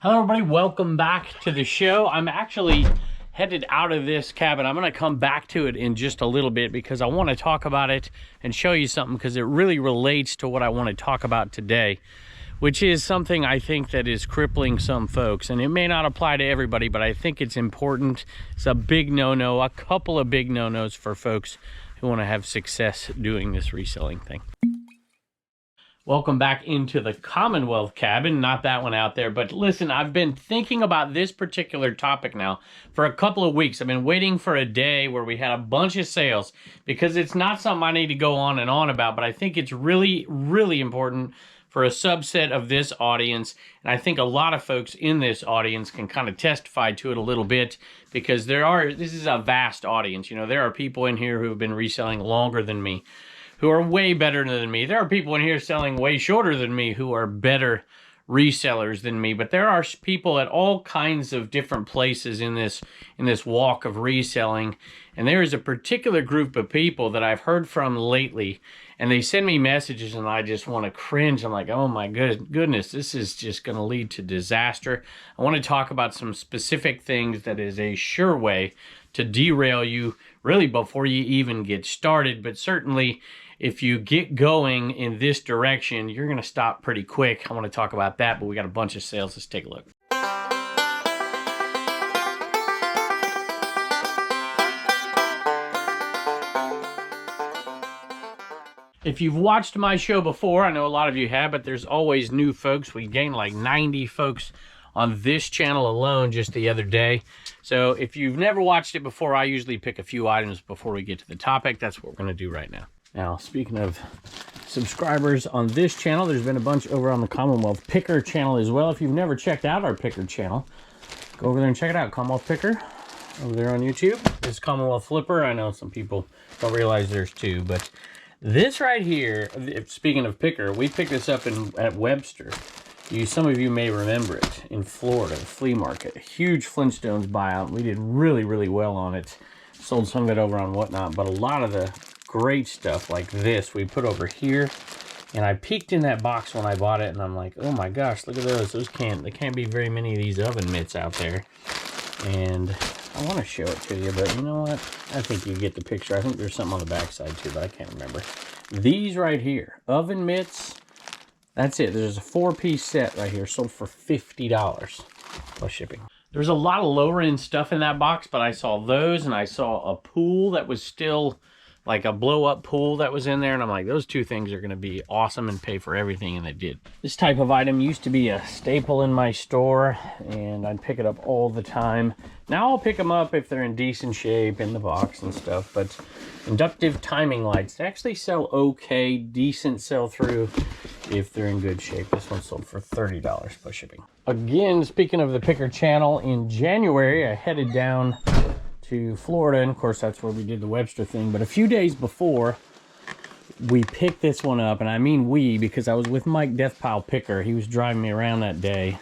Hello everybody, welcome back to the show. I'm actually headed out of this cabin. I'm going to come back to it in just a little bit because I want to talk about it and show you something because it really relates to what I want to talk about today, which is something I think that is crippling some folks. And it may not apply to everybody, but I think it's important. It's a big no-no, a couple of big no-nos for folks who want to have success doing this reselling thing. Welcome back into the Commonwealth cabin, not that one out there. But listen, I've been thinking about this particular topic now for a couple of weeks. I've been waiting for a day where we had a bunch of sales because it's not something I need to go on and on about, but I think it's really, really important for a subset of this audience. And I think a lot of folks in this audience can kind of testify to it a little bit because this is a vast audience. You know, there are people in here who have been reselling longer than me, who are way better than me. There are people in here selling way shorter than me who are better resellers than me. But there are people at all kinds of different places in this walk of reselling. And there is a particular group of people that I've heard from lately, and they send me messages and I just want to cringe. I'm like, oh my goodness, this is just going to lead to disaster. I want to talk about some specific things that is a sure way to derail you really before you even get started. But certainly if you get going in this direction, you're going to stop pretty quick. I want to talk about that, but we got a bunch of sales. Let's take a look. If you've watched my show before, I know a lot of you have, but there's always new folks. We gained like 90 folks on this channel alone just the other day. So if you've never watched it before, I usually pick a few items before we get to the topic. That's what we're going to do right now. Now, speaking of subscribers on this channel, there's been a bunch over on the Commonwealth Picker channel as well. If you've never checked out our Picker channel, go over there and check it out. Commonwealth Picker over there on YouTube. This is Commonwealth Flipper. I know some people don't realize there's two, but this right here, speaking of Picker, we picked this up at Webster. Some of you may remember it in Florida, the flea market. A huge Flintstones buyout. We did really, really well on it. Sold some of it over on Whatnot, but a lot of the great stuff like this we put over here. And I peeked in that box when I bought it, and I'm like, oh my gosh, look at those. There can't be very many of these oven mitts out there. And I want to show it to you, but you know what? I think you get the picture. I think there's something on the backside too, but I can't remember. These right here, oven mitts. That's it. There's a 4-piece set right here, sold for $50 plus shipping. There's a lot of lower end stuff in that box, but I saw those and I saw a pool that was still like a blow up pool that was in there. And I'm like, those two things are going to be awesome and pay for everything. And they did. This type of item used to be a staple in my store and I'd pick it up all the time. Now I'll pick them up if they're in decent shape in the box and stuff, but inductive timing lights, they actually sell okay, decent sell through if they're in good shape. This one sold for $30 plus shipping. Again, speaking of the Picker channel, in January, I headed down to Florida, and of course that's where we did the Webster thing, but a few days before we picked this one up, and I mean we because I was with Mike Deathpile Picker. He was driving me around that day,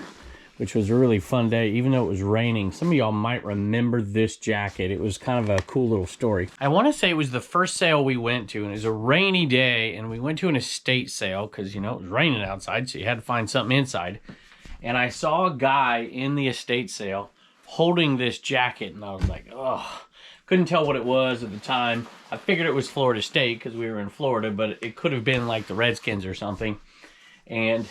which was a really fun day, even though it was raining. Some of y'all might remember this jacket. It was kind of a cool little story. I want to say it was the first sale we went to, and it was a rainy day, and we went to an estate sale because, you know, it was raining outside, so you had to find something inside. And I saw a guy in the estate sale holding this jacket, and I was like, oh, couldn't tell what it was at the time. I figured it was Florida State because we were in Florida, but it could have been like the Redskins or something. And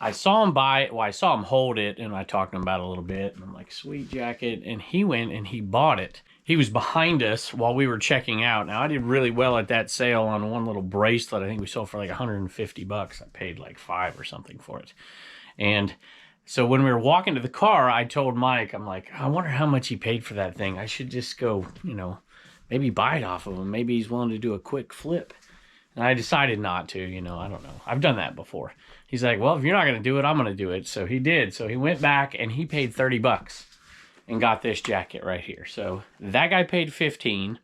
I saw him buy it. Well, I saw him hold it, and I talked to him about it a little bit. And I'm like, sweet jacket. And he went and he bought it. He was behind us while we were checking out. Now, I did really well at that sale on one little bracelet. I think we sold for like 150 bucks. I paid like $5 or something for it. And so when we were walking to the car, I told Mike, I'm like, I wonder how much he paid for that thing. I should just go, you know, maybe buy it off of him. Maybe he's willing to do a quick flip. And I decided not to, you know, I don't know. I've done that before. He's like, well, if you're not going to do it, I'm going to do it. So he did. So he went back and he paid 30 bucks and got this jacket right here. So that guy paid 15.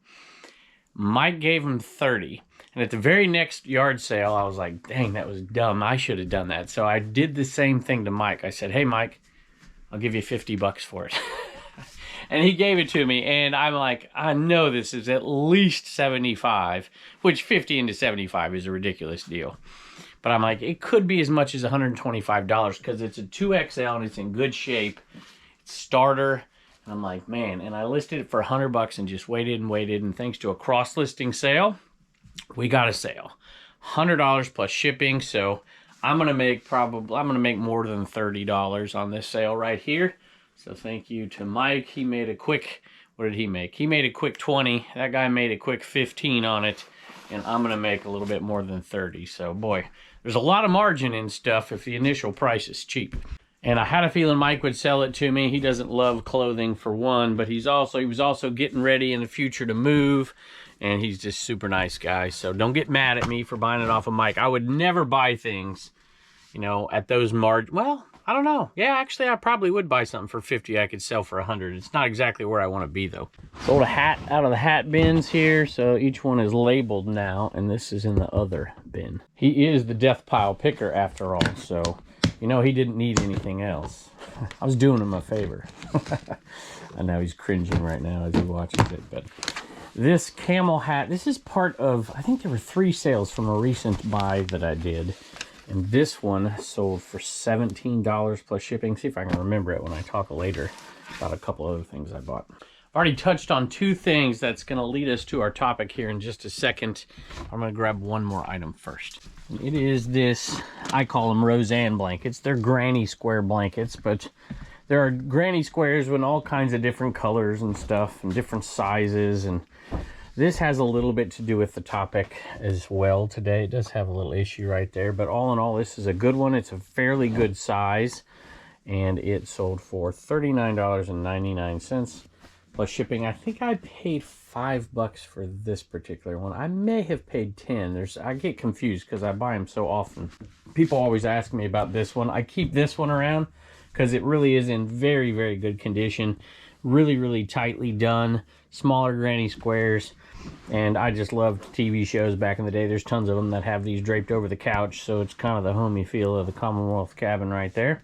Mike gave him 30. And at the very next yard sale, I was like, dang, that was dumb. I should have done that. So I did the same thing to Mike. I said, hey, Mike, I'll give you 50 bucks for it. And he gave it to me, and I'm like, I know this is at least 75, which 50 into 75 is a ridiculous deal. but I'm like, it could be as much as $125 because it's a 2XL and it's in good shape. It's starter. And I'm like, man, and I listed it for $100 and just waited and waited. And thanks to a cross-listing sale, we got a sale. $100 plus shipping. So I'm going to make more than $30 on this sale right here. So thank you to Mike. He made a quick, what did he make? He made a quick 20. That guy made a quick 15 on it. And I'm going to make a little bit more than 30. So boy, there's a lot of margin in stuff if the initial price is cheap. And I had a feeling Mike would sell it to me. He doesn't love clothing for one, but he was also getting ready in the future to move, and he's just super nice guy. So don't get mad at me for buying it off of Mike. I would never buy things, you know, at those margins. Well, I don't know. Yeah, actually, I probably would buy something for 50 I could sell for 100. It's not exactly where I want to be, though. Sold a hat out of the hat bins here, so each one is labeled now, and this is in the other bin. He is the death pile picker after all, so you know he didn't need anything else. I was doing him a favor. I know he's cringing right now as he watches it, but this camel hat, this is part of, I think there were 3 sales from a recent buy that I did. And this one sold for $17 plus shipping. See if I can remember it when I talk later about a couple other things I bought. I've already touched on 2 things that's going to lead us to our topic here in just a second. I'm going to grab one more item first. And it is this, I call them Roseanne blankets. They're granny square blankets, but there are granny squares with all kinds of different colors and stuff and different sizes, and this has a little bit to do with the topic as well today. It does have a little issue right there, but all in all, this is a good one. It's a fairly good size, and it sold for $39.99 plus shipping. I think I paid $5 for this particular one. I may have paid 10. I get confused because I buy them so often. People always ask me about this one. I keep this one around because it really is in very, very good condition. Really, really tightly done. Smaller granny squares. And I just loved TV shows back in the day. There's tons of them that have these draped over the couch, so it's kind of the homey feel of the Commonwealth cabin right there.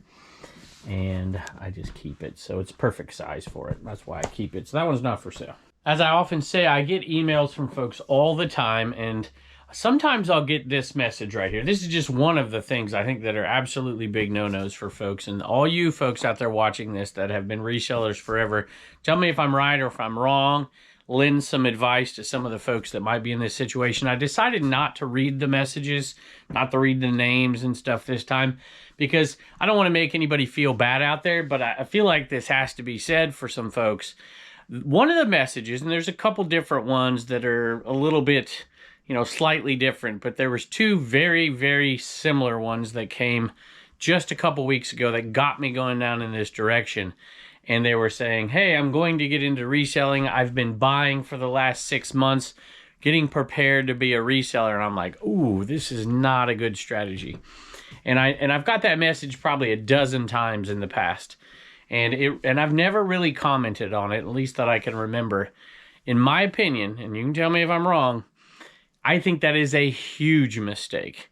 And I just keep it, so it's perfect size for it. That's why I keep it. So that one's not for sale. As I often say, I get emails from folks all the time, and sometimes I'll get this message right here. This is just one of the things I think that are absolutely big no-nos for folks. And all you folks out there watching this that have been resellers forever, tell me if I'm right or if I'm wrong. Lend some advice to some of the folks that might be in this situation. I decided not to read the messages, not to read the names and stuff this time, because I don't want to make anybody feel bad out there, but I feel like this has to be said for some folks. One of the messages, and there's a couple different ones that are a little bit, you know, slightly different, but there was 2 very, very similar ones that came just a couple weeks ago that got me going down in this direction. And they were saying, hey, I'm going to get into reselling. I've been buying for the last 6 months, getting prepared to be a reseller. And I'm like, ooh, this is not a good strategy. And I've got that message probably a dozen times in the past. And I've never really commented on it, at least that I can remember. In my opinion, and you can tell me if I'm wrong, I think that is a huge mistake.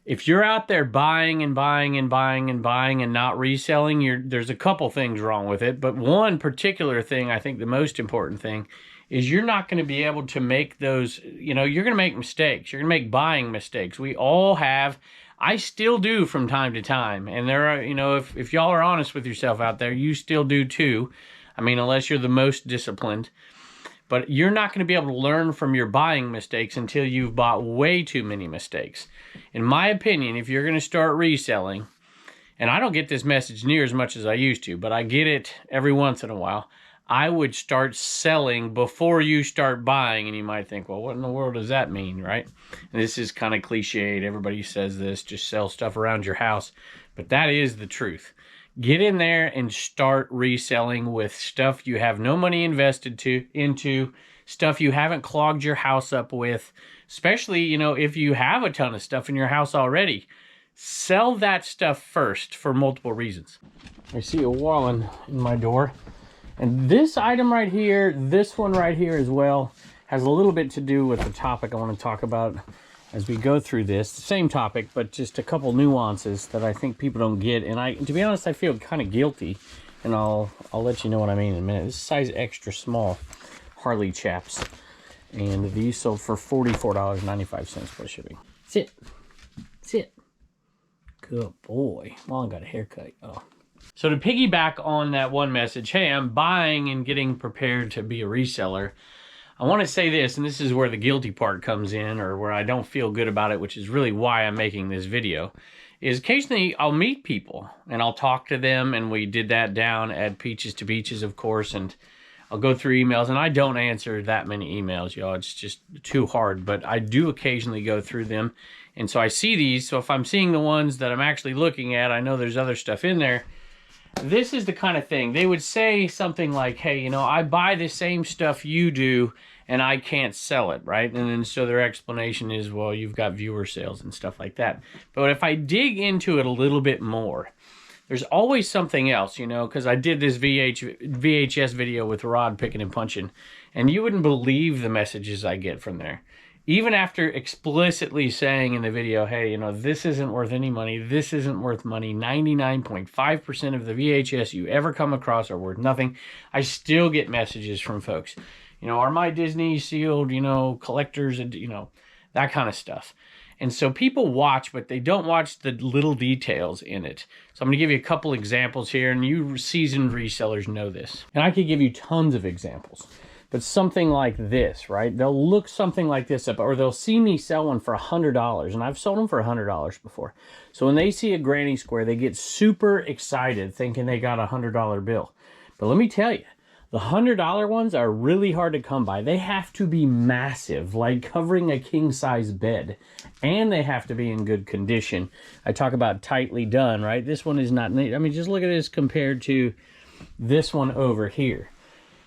If you're out there buying and buying and buying and buying and not reselling, there's a couple things wrong with it. But one particular thing, I think the most important thing, is you're not going to be able to make those, you know, you're going to make mistakes. You're going to make buying mistakes. We all have. I still do from time to time. And there are, you know, if y'all are honest with yourself out there, you still do too. I mean, unless you're the most disciplined. But you're not going to be able to learn from your buying mistakes until you've bought way too many mistakes. In my opinion, if you're going to start reselling, and I don't get this message near as much as I used to, but I get it every once in a while, I would start selling before you start buying. And you might think, well, what in the world does that mean, right? And this is kind of cliched. Everybody says this, just sell stuff around your house. But that is the truth. Get in there and start reselling with stuff you have no money invested into, stuff you haven't clogged your house up with, especially, you know, if you have a ton of stuff in your house already. Sell that stuff first for multiple reasons. I see a Wallen in my door. And this item right here, this one right here as well, has a little bit to do with the topic I want to talk about as we go through this. Same topic, but just a couple nuances that I think people don't get. And to be honest, I feel kind of guilty. And I'll let you know what I mean in a minute. This is size extra small Harley chaps. And these sold for $44.95 plus shipping. Sit. Sit. Good boy. Well, I got a haircut. Oh. So to piggyback on that one message, hey, I'm buying and getting prepared to be a reseller. I want to say this, and this is where the guilty part comes in, or where I don't feel good about it, which is really why I'm making this video, is occasionally I'll meet people and I'll talk to them, and we did that down at Peaches to Beaches, of course, and I'll go through emails, and I don't answer that many emails, y'all. It's just too hard, but I do occasionally go through them, and so I see these, so if I'm seeing the ones that I'm actually looking at, I know there's other stuff in there. This is the kind of thing. They would say something like, hey, you know, I buy the same stuff you do and I can't sell it, right? And then so their explanation is, well, you've got viewer sales and stuff like that. But if I dig into it a little bit more, there's always something else, you know, because I did this VHS video with Rod picking and punching, and you wouldn't believe the messages I get from there. Even after explicitly saying in the video, hey, you know, this isn't worth any money, this isn't worth money, 99.5% of the VHS you ever come across are worth nothing, I still get messages from folks. You know, are my Disney sealed, you know, collectors, and, you know, that kind of stuff. And so people watch, but they don't watch the little details in it. So I'm going to give you a couple examples here, and you seasoned resellers know this. And I could give you tons of examples. But something like this, right? They'll look something like this up, or they'll see me sell one for $100, and I've sold them for $100 before. So when they see a granny square, they get super excited thinking they got a $100 bill. But let me tell you, the $100 ones are really hard to come by. They have to be massive, like covering a king-size bed, and they have to be in good condition. I talk about tightly done, right? This one is not neat. I mean, just look at this compared to this one over here.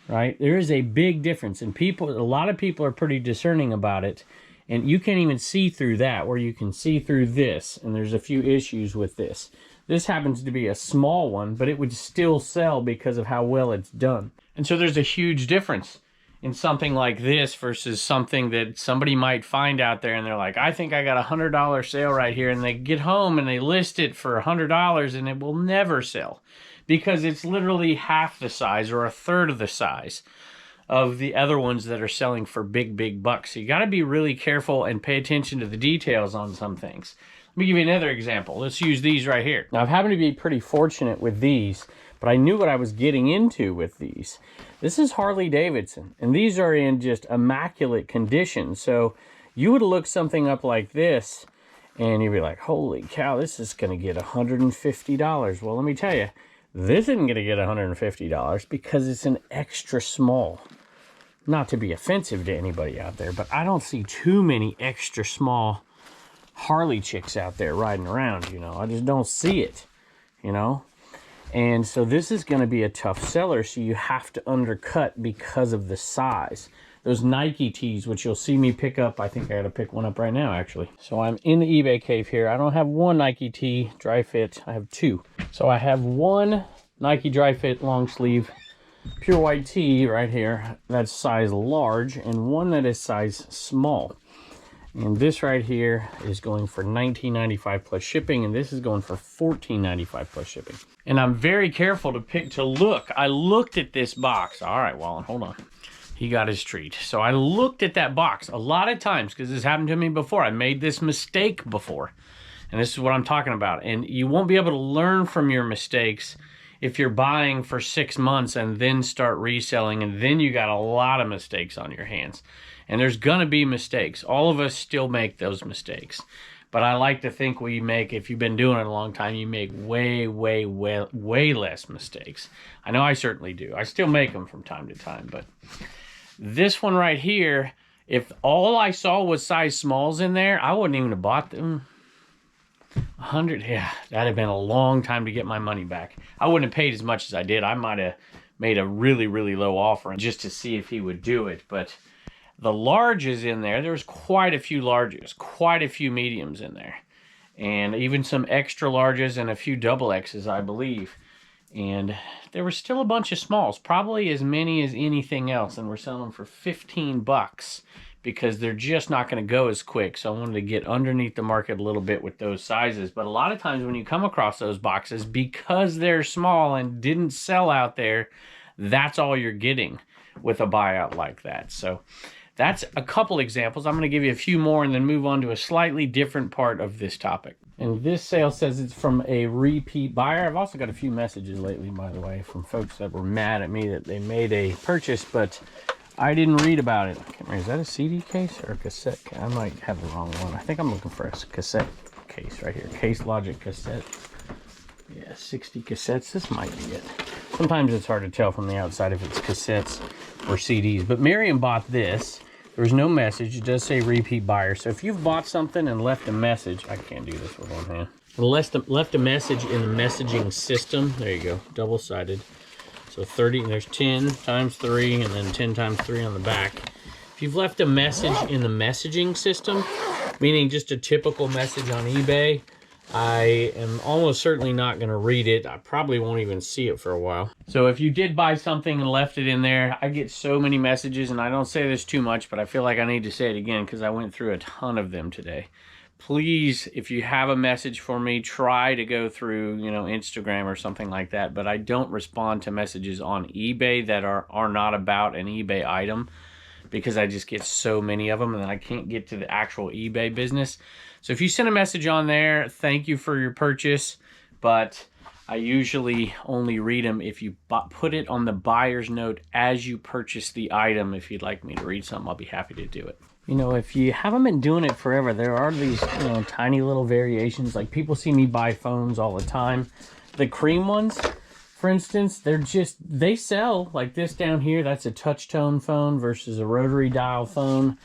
Right? There is a big difference, and people, a lot of people are pretty discerning about it, and you can't even see through that, where you can see through this, and there's a few issues with this. This happens to be a small one, but it would still sell because of how well it's done. And so there's a huge difference in something like this versus something that somebody might find out there, and they're like, I think I got a $100 sale right here, and they get home and they list it for $100, and it will never sell, because it's literally half the size or a third of the size of the other ones that are selling for big, big bucks. So you got to be really careful and pay attention to the details on some things. Let me give you another example. Let's use these right here. Now, I've happened to be pretty fortunate with these, but I knew what I was getting into with these. This is Harley Davidson, and these are in just immaculate condition. So you would look something up like this, and you'd be like, holy cow, this is going to get $150. Well, let me tell you, this isn't going to get $150 because it's an extra small. Not to be offensive to anybody out there, but I don't see too many extra small Harley chicks out there riding around, you know. I just don't see it, you know. And so this is going to be a tough seller, so you have to undercut because of the size. Those Nike tees, which you'll see me pick up. I think I got to pick one up right now, actually. So I'm in the eBay cave here. I don't have one Nike tee dry fit. I have two. So I have one Nike dry fit long sleeve pure white tee right here. That's size large, and one that is size small. And this right here is going for $19.95 plus shipping, and this is going for $14.95 plus shipping. And I'm very careful to look. I looked at this box. All right, Wallen, hold on. He got his treat. So I looked at that box a lot of times, because this happened to me before. I made this mistake before, and this is what I'm talking about. And you won't be able to learn from your mistakes if you're buying for 6 months and then start reselling, and then you got a lot of mistakes on your hands. And there's gonna be mistakes. All of us still make those mistakes. But I like to think we make, if you've been doing it a long time, you make way, way, way, way less mistakes. I know I certainly do. I still make them from time to time, but this one right here, if all I saw was size smalls in there, I wouldn't even have bought them. 100, yeah, that'd have been a long time to get my money back. I wouldn't have paid as much as I did. I might have made a really, really low offer just to see if he would do it. But the larges in there, there's quite a few larges, quite a few mediums in there, and even some extra larges and a few double X's, I believe. And there were still a bunch of smalls, probably as many as anything else, and we're selling them for 15 bucks because they're just not going to go as quick. So I wanted to get underneath the market a little bit with those sizes. But a lot of times when you come across those boxes, because they're small and didn't sell out there, that's all you're getting with a buyout like that. So That's a couple examples. I'm going to give you a few more and then move on to a slightly different part of this topic. And this sale says it's from a repeat buyer. I've also got a few messages lately, by the way, from folks that were mad at me that they made a purchase, but I didn't read about it. I can't remember, is that a CD case or a cassette? I might have the wrong one. I think I'm looking for a cassette case right here. Case Logic cassette. Yeah, 60 cassettes. This might be it. Sometimes it's hard to tell from the outside if it's cassettes or CDs. But Miriam bought this. There was no message. It does say repeat buyer. So if you've bought something and left a message, I can't do this with one hand. Left a message in the messaging system. There you go, double-sided. So 30, and there's 10 times 3, and then 10 times 3 on the back. If you've left a message in the messaging system, meaning just a typical message on eBay, I am almost certainly not going to read it. I probably won't even see it for a while. So if you did buy something and left it in there, I get so many messages, and I don't say this too much, but I feel like I need to say it again because I went through a ton of them today. Please, if you have a message for me, try to go through, you know, Instagram or something like that. But I don't respond to messages on eBay that are not about an eBay item because I just get so many of them and then I can't get to the actual eBay business. So if you send a message on there, thank you for your purchase, but I usually only read them if you put it on the buyer's note as you purchase the item. If you'd like me to read something, I'll be happy to do it. You know, if you haven't been doing it forever, there are these, you know, tiny little variations. Like people see me buy phones all the time. The cream ones, for instance, they sell like this down here. That's a touch tone phone versus a rotary dial phone.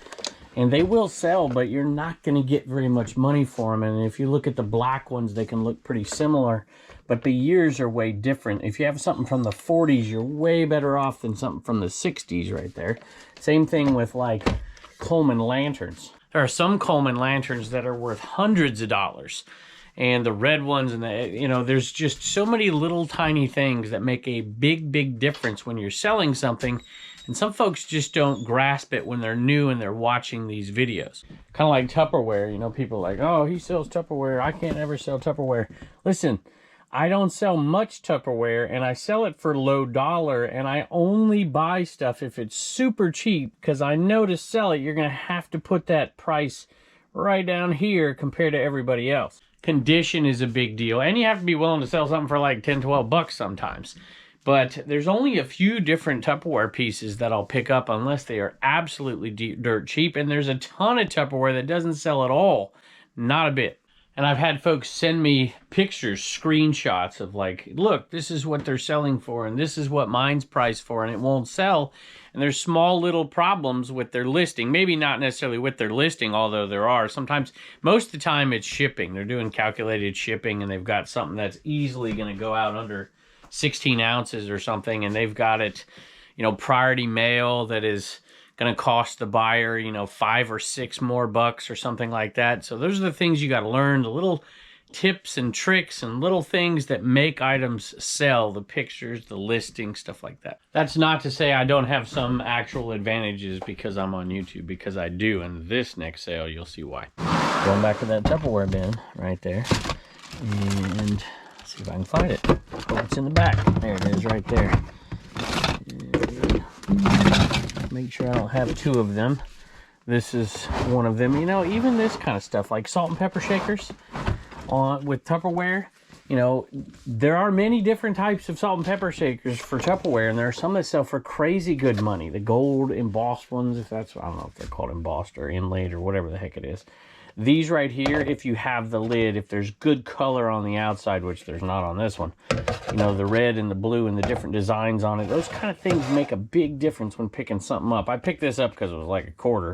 And they will sell, but you're not going to get very much money for them. And if you look at the black ones, they can look pretty similar, but the years are way different. If you have something from the 40s, you're way better off than something from the 60s right there. Same thing with like Coleman lanterns. There are some Coleman lanterns that are worth hundreds of dollars. And the red ones, and the, you know, there's just so many little tiny things that make a big difference when you're selling something. And some folks just don't grasp it when they're new and they're watching these videos. Kind of like Tupperware, you know, people are like, oh, he sells Tupperware. I can't ever sell Tupperware. Listen, I don't sell much Tupperware and I sell it for low dollar, and I only buy stuff if it's super cheap because I know to sell it, you're going to have to put that price right down here compared to everybody else. Condition is a big deal, and you have to be willing to sell something for like 10, 12 bucks sometimes. But there's only a few different Tupperware pieces that I'll pick up unless they are absolutely dirt cheap. And there's a ton of Tupperware that doesn't sell at all. Not a bit. And I've had folks send me pictures, screenshots of like, look, this is what they're selling for, and this is what mine's priced for, and it won't sell. And there's small little problems with their listing. Maybe not necessarily with their listing, although there are. Sometimes, most of the time, it's shipping. They're doing calculated shipping, and they've got something that's easily going to go out under 16 ounces or something, and they've got it, you know, priority mail that is going to cost the buyer, you know, $5 or $6 more bucks or something like that. So those are the things you got to learn, the little tips and tricks and little things that make items sell, the pictures, the listing, stuff like that. That's not to say I don't have some actual advantages because I'm on YouTube, because I do. And this next sale, you'll see why. Going back to that Tupperware bin right there, and see if I can find it. Oh, it's in the back. There it is right there. Make sure I don't have two of them. This is one of them. You know, even this kind of stuff, like salt and pepper shakers with Tupperware, you know, there are many different types of salt and pepper shakers for Tupperware, and there are some that sell for crazy good money. The gold embossed ones, if that's, I don't know if they're called embossed or inlaid or whatever the heck it is. These right here, if you have the lid, if there's good color on the outside, which there's not on this one, you know, the red and the blue and the different designs on it, those kind of things make a big difference when picking something up. I picked this up because it was like a quarter,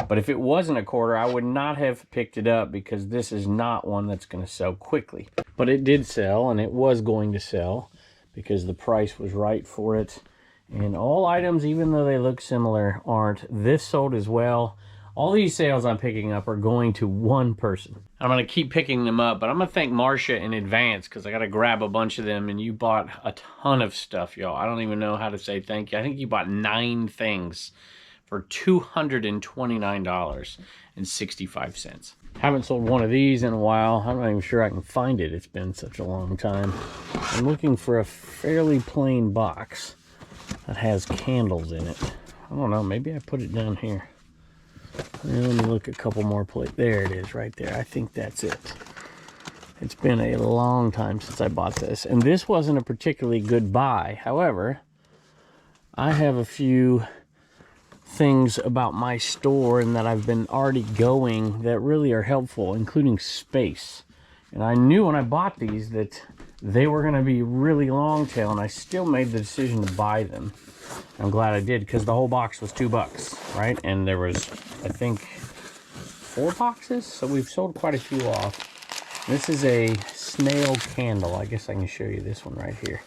but if it wasn't a quarter, I would not have picked it up because this is not one that's going to sell quickly. But it did sell, and it was going to sell because the price was right for it. And all items, even though they look similar, aren't. This sold as well. All these sales I'm picking up are going to one person. I'm going to keep picking them up, but I'm going to thank Marcia in advance because I got to grab a bunch of them, and you bought a ton of stuff, y'all. I don't even know how to say thank you. I think you bought 9 things for $229.65. Haven't sold one of these in a while. I'm not even sure I can find it. It's been such a long time. I'm looking for a fairly plain box that has candles in it. I don't know. Maybe I put it down here. And let me look a couple more plates. There it is right there. I think that's it. It's been a long time since I bought this. And this wasn't a particularly good buy. However, I have a few things about my store and that I've been already going that really are helpful, including space. And I knew when I bought these that they were going to be really long tail, and I still made the decision to buy them. I'm glad I did, because the whole box was $2, right? And there was, I think, 4 boxes, so we've sold quite a few off. This is a snail candle. I guess I can show you this one right here.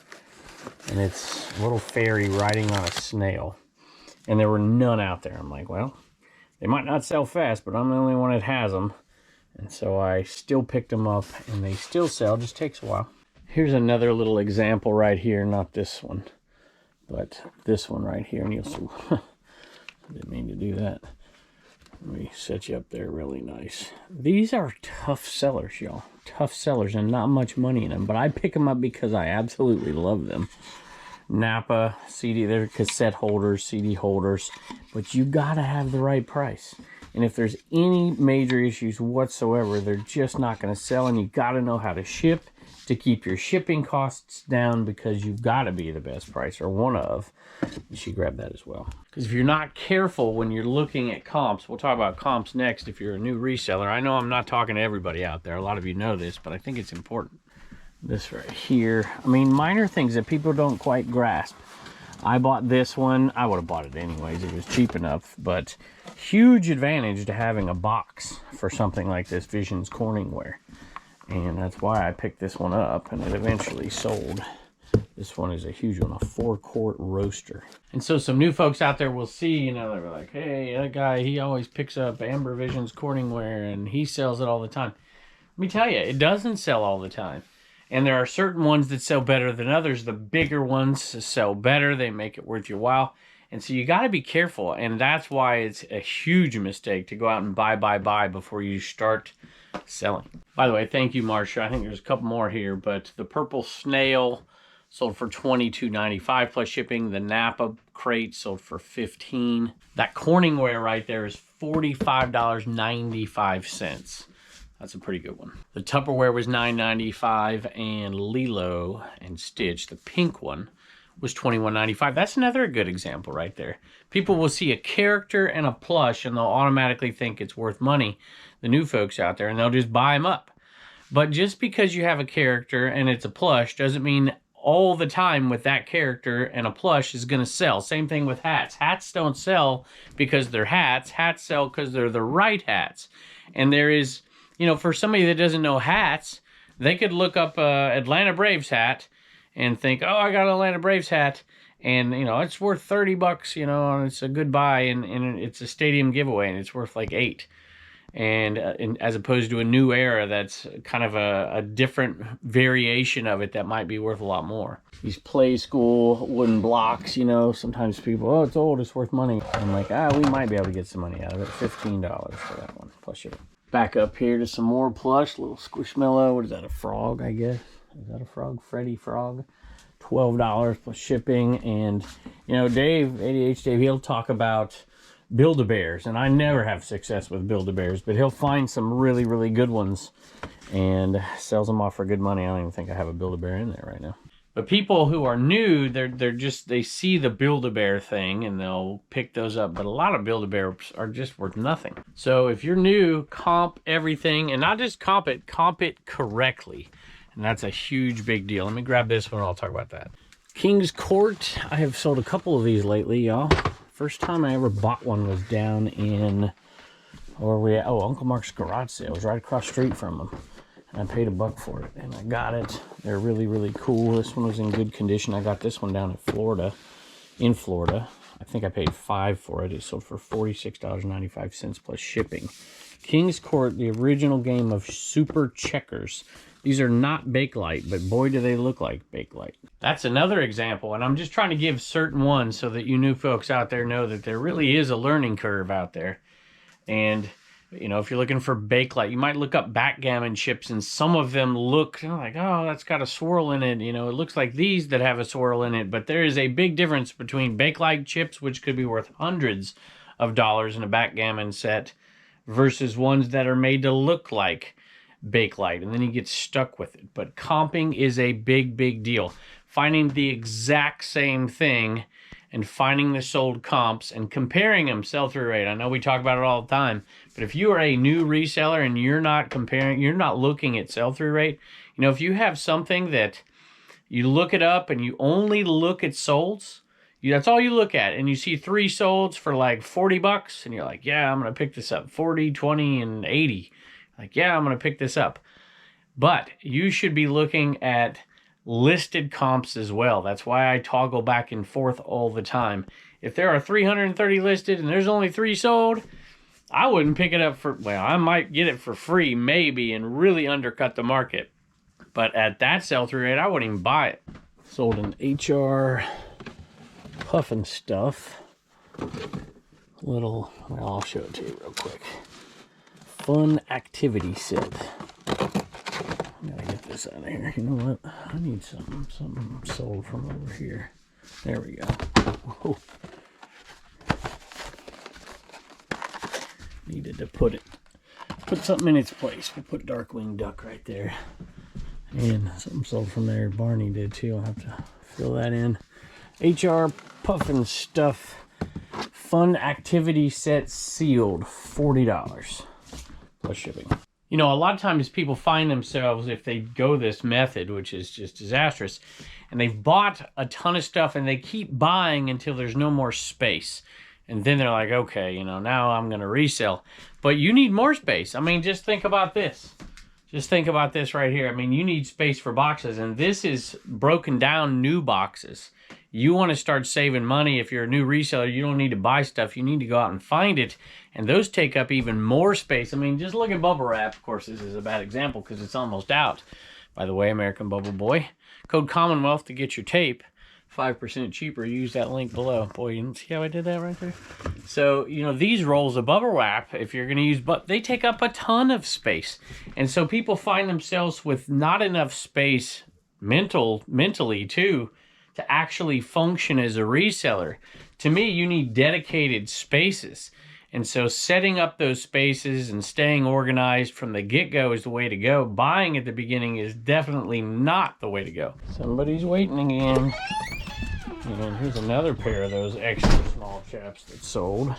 And it's a little fairy riding on a snail. And there were none out there. I'm like, well, they might not sell fast, but I'm the only one that has them. And so I still picked them up, and they still sell. Just takes a while. Here's another little example right here. Not this one, but this one right here. And you'll see. I didn't mean to do that. Let me set you up there really nice. These are tough sellers, y'all. Tough sellers, and not much money in them. But I pick them up because I absolutely love them. Napa, CD, they're cassette holders, CD holders, but you gotta have the right price. And if there's any major issues whatsoever, they're just not gonna sell, and you gotta know how to ship to keep your shipping costs down, because you've gotta be the best price, or one of. You should grab that as well. Because if you're not careful when you're looking at comps, we'll talk about comps next if you're a new reseller. I know I'm not talking to everybody out there. A lot of you know this, but I think it's important. This right here, I mean, minor things that people don't quite grasp. I bought this one. I would have bought it anyways. It was cheap enough, but huge advantage to having a box for something like this Visions Corningware. And that's why I picked this one up, and it eventually sold. This one is a huge one, a 4-quart roaster. And so some new folks out there will see, you know, they're like, hey, that guy, he always picks up Amber Visions Corningware, and he sells it all the time. Let me tell you, it doesn't sell all the time. And there are certain ones that sell better than others. The bigger ones sell better. They make it worth your while. And so you got to be careful. And that's why it's a huge mistake to go out and buy before you start selling. By the way, thank you, Marsha. I think there's a couple more here. But the purple snail sold for $22.95 plus shipping. The Napa crate sold for $15. That Corningware right there is $45.95. That's a pretty good one. The Tupperware was $9.95, and Lilo and Stitch, the pink one, was $21.95. That's another good example right there. People will see a character and a plush, and they'll automatically think it's worth money, the new folks out there, and they'll just buy them up. But just because you have a character and it's a plush doesn't mean all the time with that character and a plush is going to sell. Same thing with hats. Hats don't sell because they're hats. Hats sell because they're the right hats. And there is... You know, for somebody that doesn't know hats, they could look up Atlanta Braves hat and think, oh, I got an Atlanta Braves hat, and, you know, it's worth $30, you know, and it's a good buy, and it's a stadium giveaway, and it's worth like $8. And as opposed to a New Era that's kind of a different variation of it that might be worth a lot more. These Play School wooden blocks, you know, sometimes people, oh, it's old, it's worth money. I'm like, we might be able to get some money out of it. $15 for that one, plus shipping. Back up here to some more plush, little Squishmallow. What is that, a frog, I guess? Is that a frog? Freddy Frog. $12 plus shipping. And, you know, Dave, ADH Dave, he'll talk about Build-A-Bears. And I never have success with Build-A-Bears, but he'll find some really, really good ones and sells them off for good money. I don't even think I have a Build-A-Bear in there right now. But people who are new, they see the Build-A-Bear thing and they'll pick those up. But a lot of Build-A-Bears are just worth nothing. So if you're new, comp everything, and not just comp it correctly. And that's a huge, big deal. Let me grab this one and I'll talk about that. King's Court. I have sold a couple of these lately, y'all. First time I ever bought one was down in, Uncle Mark's garage sale. It was right across the street from him. And I paid $1 for it, and I got it. They're really, really cool. This one was in good condition. I got this one down in Florida. I think I paid $5 for it. It sold for $46.95 plus shipping. King's Court, the original game of Super Checkers. These are not Bakelite, but boy, do they look like Bakelite. That's another example, and I'm just trying to give certain ones so that you new folks out there know that there really is a learning curve out there. And... you know, if you're looking for Bakelite, you might look up backgammon chips, and some of them look like, oh, that's got a swirl in it. You know, it looks like these that have a swirl in it, but there is a big difference between Bakelite chips, which could be worth hundreds of dollars in a backgammon set versus ones that are made to look like Bakelite, and then you get stuck with it. But comping is a big, big deal. Finding the exact same thing and finding the sold comps and comparing them sell-through rate. I know we talk about it all the time, but if you are a new reseller and you're not comparing, you're not looking at sell-through rate, you know, if you have something that you look it up and you only look at solds, that's all you look at, and you see 3 solds for like 40 bucks, and you're like, yeah, I'm going to pick this up. 40, 20, and 80. Like, yeah, I'm going to pick this up. But you should be looking at listed comps as well. That's why I toggle back and forth all the time. If there are 330 listed and there's only 3 sold, I wouldn't pick it up for, well, I might get it for free maybe and really undercut the market. But at that sell-through rate, I wouldn't even buy it. Sold an HR Puffin Stuff. Well, I'll show it to you real quick. Fun activity set. I gotta get this out of here. You know what? I need something sold from over here. There we go. Whoa. Needed to put something in its place. We'll put Darkwing Duck right there. And something sold from there. Barney did too. I'll have to fill that in. HR Puffin Stuff Fun Activity Set sealed. $40 plus shipping. You know, a lot of times people find themselves, if they go this method, which is just disastrous, and they've bought a ton of stuff and they keep buying until there's no more space. And then they're like, okay, you know, now I'm going to resell. But you need more space. I mean, just think about this. Just think about this right here. I mean, you need space for boxes, and this is broken down new boxes. You want to start saving money. If you're a new reseller, you don't need to buy stuff. You need to go out and find it, and those take up even more space. I mean, just look at bubble wrap. Of course, this is a bad example because it's almost out. By the way, American Bubble Boy. Code Commonwealth to get your tape. 5% cheaper. Use that link below. Boy, you see how I did that right there? So, you know, these rolls of bubble wrap, if you're going to use, but they take up a ton of space. And so people find themselves with not enough space mentally too, to actually function as a reseller. To me, you need dedicated spaces. And so setting up those spaces and staying organized from the get-go is the way to go. Buying at the beginning is definitely not the way to go. Somebody's waiting again. And here's another pair of those extra small chaps that sold.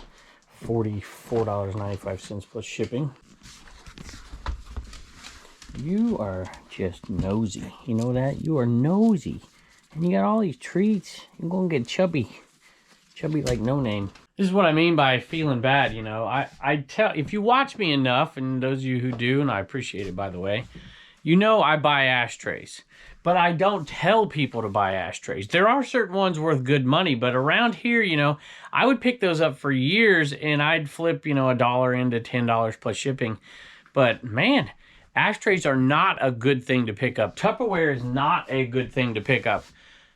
$44.95 plus shipping. You are just nosy. You know that? You are nosy. And you got all these treats. You're going to get chubby. Chubby like no name. This is what I mean by feeling bad, you know. I tell, if you watch me enough, and those of you who do, and I appreciate it, by the way, you know I buy ashtrays. But I don't tell people to buy ashtrays. There are certain ones worth good money, but around here, you know, I would pick those up for years, and I'd flip, you know, $1 into $10 plus shipping. But, man, ashtrays are not a good thing to pick up. Tupperware is not a good thing to pick up.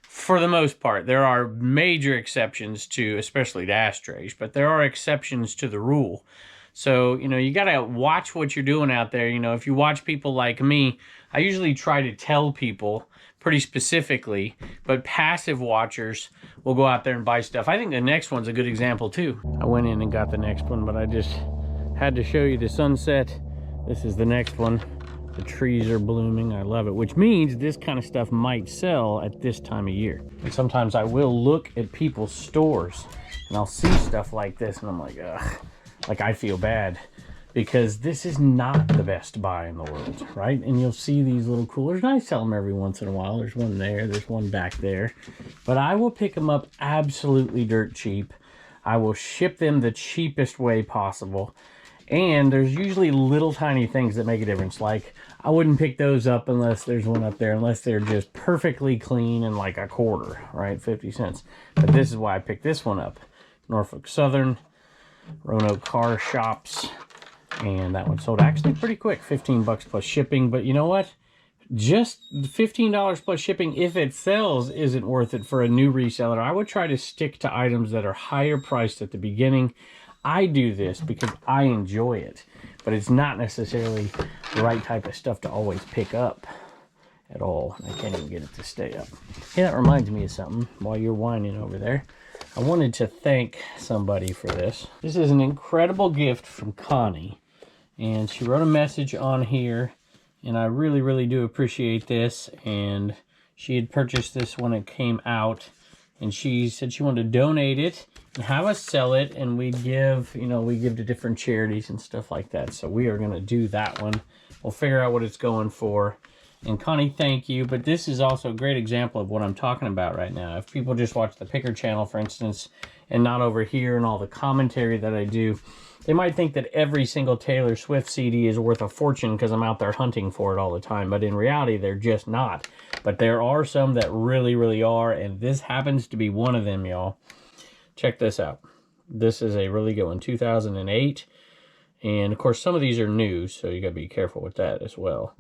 For the most part, there are major exceptions to, especially to ashtrays, but there are exceptions to the rule. So, you know, you got to watch what you're doing out there. You know, if you watch people like me, I usually try to tell people pretty specifically, but passive watchers will go out there and buy stuff. I think the next one's a good example too. I went in and got the next one, but I just had to show you the sunset. This is the next one. The trees are blooming. I love it, which means this kind of stuff might sell at this time of year. And sometimes I will look at people's stores and I'll see stuff like this and I'm like, ugh, like I feel bad because this is not the best buy in the world, right? And you'll see these little coolers, and I sell them every once in a while. There's one there, there's one back there, but I will pick them up absolutely dirt cheap. I will ship them the cheapest way possible. And there's usually little tiny things that make a difference. Like, I wouldn't pick those up unless there's one up there, unless they're just perfectly clean and like a quarter, right? 50 cents. But this is why I picked this one up. Norfolk Southern, Roanoke Car Shops. And that one sold actually pretty quick, 15 bucks plus shipping. But you know what? Just $15 plus shipping, if it sells, isn't worth it for a new reseller. I would try to stick to items that are higher priced at the beginning. I do this because I enjoy it, but it's not necessarily the right type of stuff to always pick up at all. I can't even get it to stay up. Hey, that reminds me of something while you're whining over there. I wanted to thank somebody for this. This is an incredible gift from Connie, and she wrote a message on here, and I really, really do appreciate this. And she had purchased this when it came out, and she said she wanted to donate it and have us sell it, and we give, you know, we give to different charities and stuff like that. So we are going to do that one. We'll figure out what it's going for. And Connie, thank you. But this is also a great example of what I'm talking about right now. If people just watch the Picker channel, for instance, and not over here and all the commentary that I do, they might think that every single Taylor Swift CD is worth a fortune because I'm out there hunting for it all the time. But in reality, they're just not. But there are some that really, really are. And this happens to be one of them, y'all. Check this out. This is a really good one, 2008. And of course, some of these are new, so you got to be careful with that as well,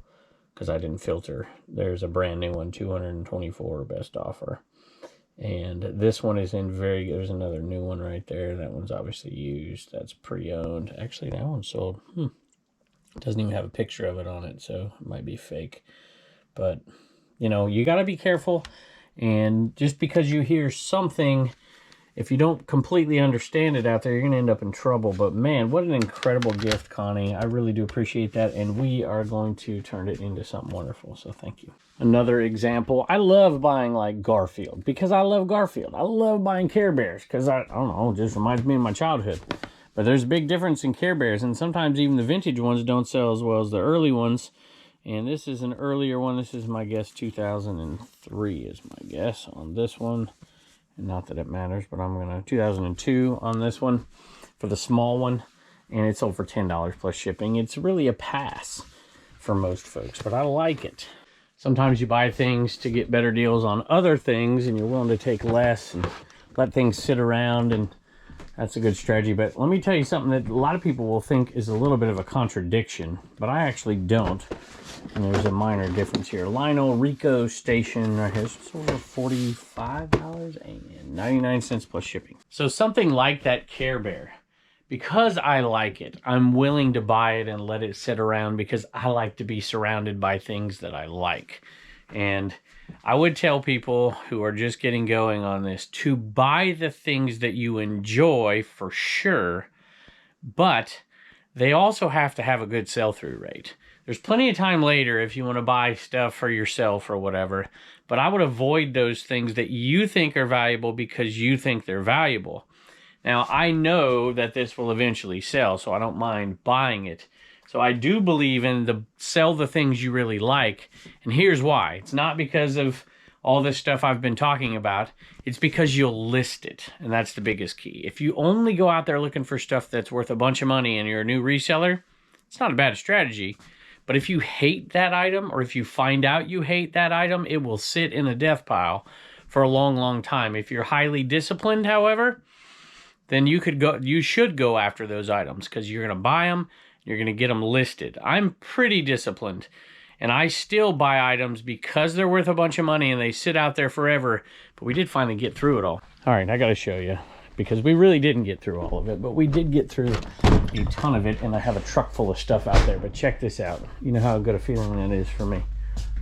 because I didn't filter. There's a brand new one, 224 best offer. And this one is in very good. There's another new one right there. That one's obviously used. That's pre-owned. Actually, that one's sold. It doesn't even have a picture of it on it, so it might be fake. But, you know, you got to be careful. And just because you hear something, if you don't completely understand it out there, you're going to end up in trouble. But man, what an incredible gift, Connie. I really do appreciate that. And we are going to turn it into something wonderful. So thank you. Another example. I love buying like Garfield because I love Garfield. I love buying Care Bears because I don't know, it just reminds me of my childhood. But there's a big difference in Care Bears. And sometimes even the vintage ones don't sell as well as the early ones. And this is an earlier one. This is my guess 2003 is my guess on this one. Not that it matters, but I'm going to 2002 on this one for the small one. And it's sold for $10 plus shipping. It's really a pass for most folks, but I like it. Sometimes you buy things to get better deals on other things and you're willing to take less and let things sit around, and that's a good strategy. But let me tell you something that a lot of people will think is a little bit of a contradiction, but I actually don't. And there's a minor difference here. Lionel Rico Station right here. It's over $45 and 99 cents plus shipping. So something like that Care Bear, because I like it, I'm willing to buy it and let it sit around because I like to be surrounded by things that I like. And I would tell people who are just getting going on this to buy the things that you enjoy for sure, but they also have to have a good sell-through rate. There's plenty of time later if you want to buy stuff for yourself or whatever, but I would avoid those things that you think are valuable because you think they're valuable. Now, I know that this will eventually sell, so I don't mind buying it. So I do believe in the sell the things you really like, and here's why. It's not because of all this stuff I've been talking about. It's because you'll list it, and that's the biggest key. If you only go out there looking for stuff that's worth a bunch of money and you're a new reseller, it's not a bad strategy. But if you hate that item, or if you find out you hate that item, it will sit in a death pile for a long, long time. If you're highly disciplined, however, then you should go after those items because you're going to buy them, you're going to get them listed. I'm pretty disciplined, and I still buy items because they're worth a bunch of money and they sit out there forever, but we did finally get through it all. All right, I got to show you, because we really didn't get through all of it, but we did get through a ton of it, and I have a truck full of stuff out there. But check this out. You know how good a feeling that is for me.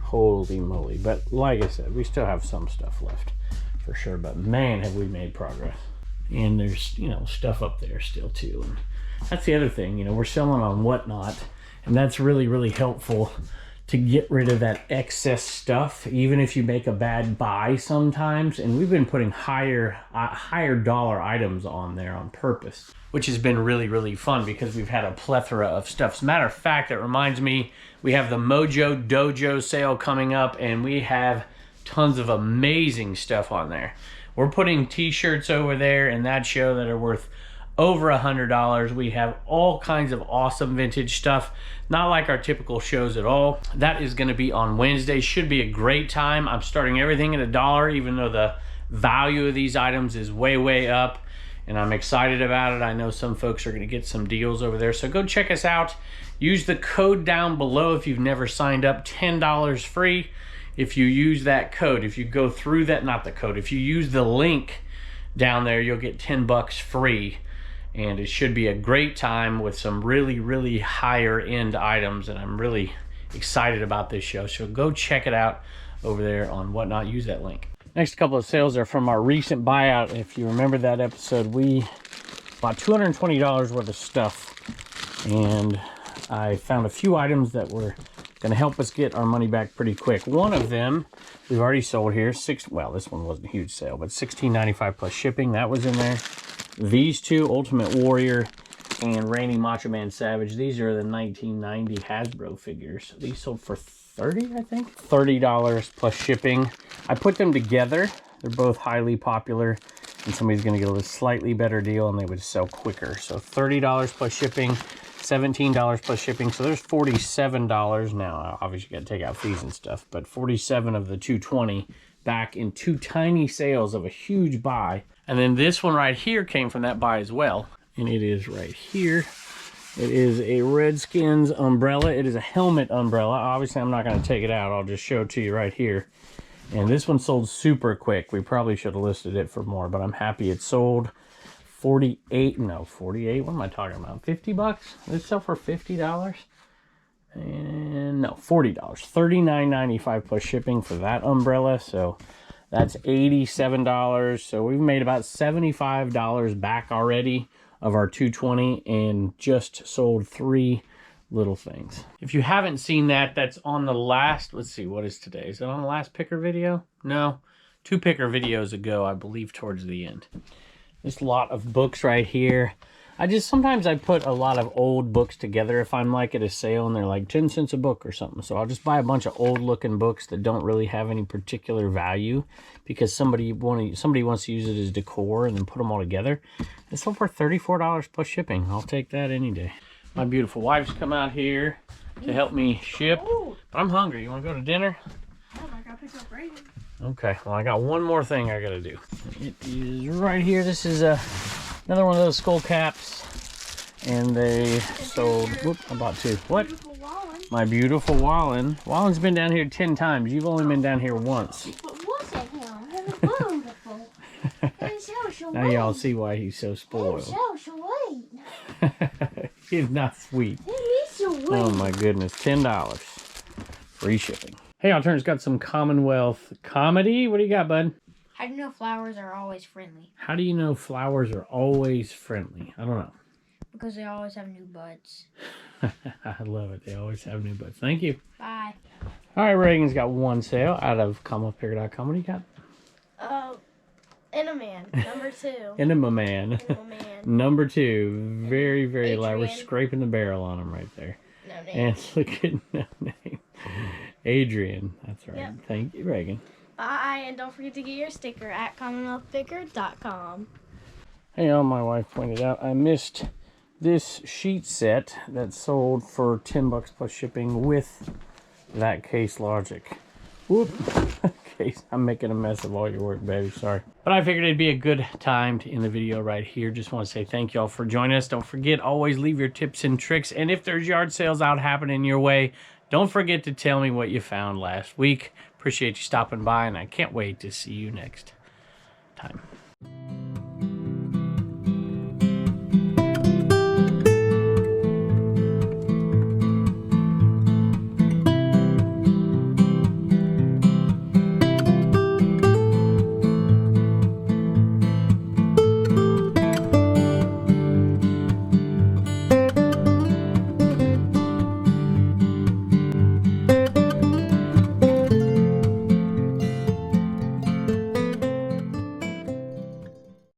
Holy moly. But like I said, we still have some stuff left for sure, but man, have we made progress. And there's, you know, stuff up there still too. And that's the other thing, you know, we're selling on Whatnot, and that's really, really helpful to get rid of that excess stuff, even if you make a bad buy sometimes. And we've been putting higher dollar items on there on purpose, which has been really, really fun because we've had a plethora of stuff. As a matter of fact, it reminds me, we have the Mojo Dojo sale coming up, and we have tons of amazing stuff on there. We're putting t-shirts over there in that show that are worth over $100. We have all kinds of awesome vintage stuff, not like our typical shows at all. That is going to be on Wednesday. Should be a great time. I'm starting everything at $1, even though the value of these items is way, way up, and I'm excited about it. I know some folks are going to get some deals over there, so go check us out. Use the code down below if you've never signed up, $10 free. If you use that code, if you go through that, not the code, if you use the link down there, you'll get 10 bucks free. And it should be a great time with some really, really higher end items. And I'm really excited about this show. So go check it out over there on Whatnot. Use that link. Next couple of sales are from our recent buyout. If you remember that episode, we bought $220 worth of stuff, and I found a few items that were going to help us get our money back pretty quick. One of them we've already sold here. Well, this one wasn't a huge sale, but $16.95 plus shipping. That was in there. These two, Ultimate Warrior and Randy Macho Man Savage. These are the 1990 Hasbro figures. These sold for $30, I think. $30 plus shipping. I put them together. They're both highly popular, and somebody's going to get a slightly better deal, and they would sell quicker. So $30 plus shipping, $17 plus shipping. So there's $47 now. Obviously, you got to take out fees and stuff, but 47 of the 220 back in two tiny sales of a huge buy. And then this one right here came from that buy as well, and it is right here. It is a Redskins umbrella. It is a helmet umbrella. Obviously, I'm not going to take it out. I'll just show it to you right here. And this one sold super quick. We probably should have listed it for more, but I'm happy it sold. 48, no, 48. What am I talking about? 50 bucks? Did it sell for $50? And no, $40. $39.95 plus shipping for that umbrella. So that's $87. So we've made about $75 back already of our 220 and just sold 3 little things. If you haven't seen that, that's on the last, let's see, what is today? Is it on the last picker video? No, 2 picker videos ago, I believe, towards the end. This lot of books right here. Sometimes I put a lot of old books together if I'm like at a sale and they're like 10 cents a book or something. So I'll just buy a bunch of old looking books that don't really have any particular value because somebody wants to use it as decor and then put them all together. It's sold for $34 plus shipping. I'll take that any day. My beautiful wife's come out here to help me ship. But I'm hungry. You want to go to dinner? Oh, I gotta pick up Reagan. Okay, well, I got one more thing I gotta do. It is right here. This is another one of those skull caps, and they sold. Whoop! I bought 2. What? My beautiful Wallen. Wallen's been down here 10 times. You've only been down here once. But what's that now? Now y'all see why he's so spoiled. He's not sweet. Oh my goodness! $10, free shipping. Hey, Altern's got some Commonwealth comedy. What do you got, bud? How do you know flowers are always friendly? How do you know flowers are always friendly? I don't know. Because they always have new buds. I love it. They always have new buds. Thank you. Bye. All right, Reagan's got 1 sale out of CommonwealthPicker.com. What do you got? Enema Man, number 2. Enema Man. Enema Man. Number 2. Very, very loud. We're Adrian. scraping the barrel on him right there. No name. And look at no name. Adrian. That's right. Yep. Thank you, Reagan. Bye, and don't forget to get your sticker at CommonwealthPicker.com. Hey, my wife pointed out I missed this sheet set that sold for $10 plus shipping with that Case Logic. Whoop. Case, I'm making a mess of all your work, baby. Sorry. But I figured it'd be a good time to end the video right here. Just want to say thank y'all for joining us. Don't forget, always leave your tips and tricks. And if there's yard sales out happening your way, don't forget to tell me what you found last week. Appreciate you stopping by, and I can't wait to see you next time.